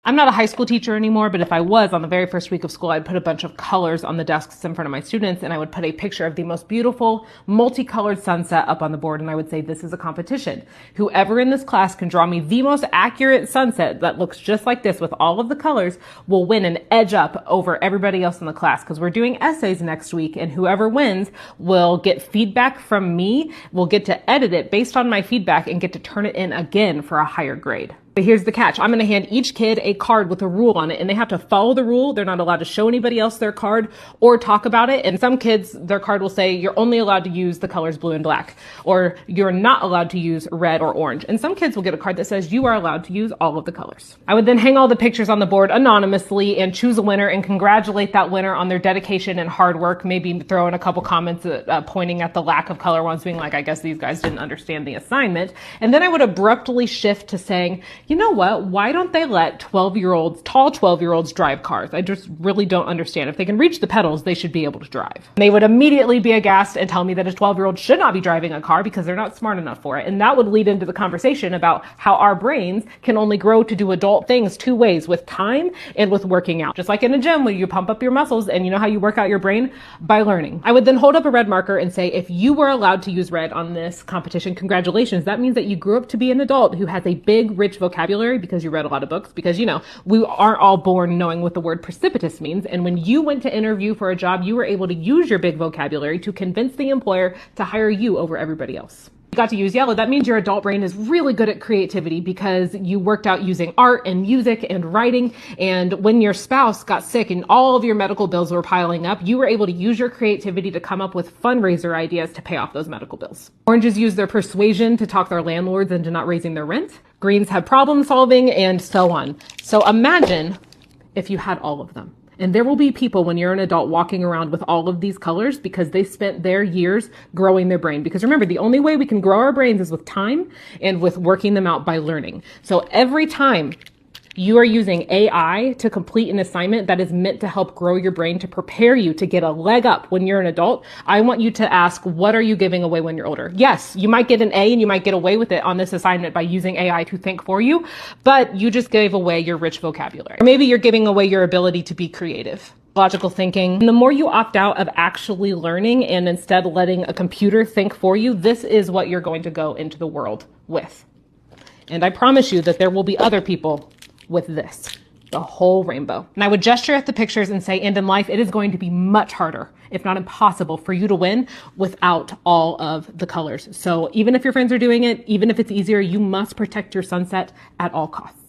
I'm not a high school teacher anymore, but if I was, on the very first week of school, I'd put a bunch of colors on the desks in front of my students, and I would put a picture of the most beautiful multicolored sunset up on the board, and I would say, this is a competition. Whoever in this class can draw me the most accurate sunset that looks just like this with all of the colors will win and edge up over everybody else in the class, because we're doing essays next week, and whoever wins will get feedback from me, will get to edit it based on my feedback and get to turn it in again for a higher grade. But here's the catch. I'm going to hand each kid a card with a rule on it, and they have to follow the rule. They're not allowed to show anybody else their card or talk about it. And some kids, their card will say, you're only allowed to use the colors blue and black, or you're not allowed to use red or orange. And some kids will get a card that says you are allowed to use all of the colors. I would then hang all the pictures on the board anonymously and choose a winner and congratulate that winner on their dedication and hard work. Maybe throw in a couple comments pointing at the lack of color ones, being like, I guess these guys didn't understand the assignment. And then I would abruptly shift to saying, you know what? Why don't they let tall 12-year-olds drive cars? I just really don't understand. If they can reach the pedals, they should be able to drive. And they would immediately be aghast and tell me that a 12-year-old should not be driving a car because they're not smart enough for it. And that would lead into the conversation about how our brains can only grow to do adult things two ways, with time and with working out. Just like in a gym where you pump up your muscles, and you know how you work out your brain? By learning. I would then hold up a red marker and say, if you were allowed to use red on this competition, congratulations. That means that you grew up to be an adult who has a big, rich vocabulary because you read a lot of books, because, you know, we aren't all born knowing what the word precipitous means. And when you went to interview for a job, you were able to use your big vocabulary to convince the employer to hire you over everybody else. You got to use yellow. That means your adult brain is really good at creativity because you worked out using art and music and writing. And when your spouse got sick and all of your medical bills were piling up, you were able to use your creativity to come up with fundraiser ideas to pay off those medical bills. Oranges use their persuasion to talk their landlords into not raising their rent. Greens have problem solving, and so on. So imagine if you had all of them. And there will be people when you're an adult walking around with all of these colors because they spent their years growing their brain. Because remember, the only way we can grow our brains is with time and with working them out by learning. So every time you are using AI to complete an assignment that is meant to help grow your brain, to prepare you to get a leg up when you're an adult, I want you to ask, what are you giving away when you're older? Yes, you might get an A and you might get away with it on this assignment by using AI to think for you, but you just gave away your rich vocabulary. Or maybe you're giving away your ability to be creative. Logical thinking. And the more you opt out of actually learning and instead letting a computer think for you, this is what you're going to go into the world with. And I promise you that there will be other people with this, the whole rainbow. And I would gesture at the pictures and say, and in life, it is going to be much harder, if not impossible, for you to win without all of the colors. So even if your friends are doing it, even if it's easier, you must protect your sunset at all costs.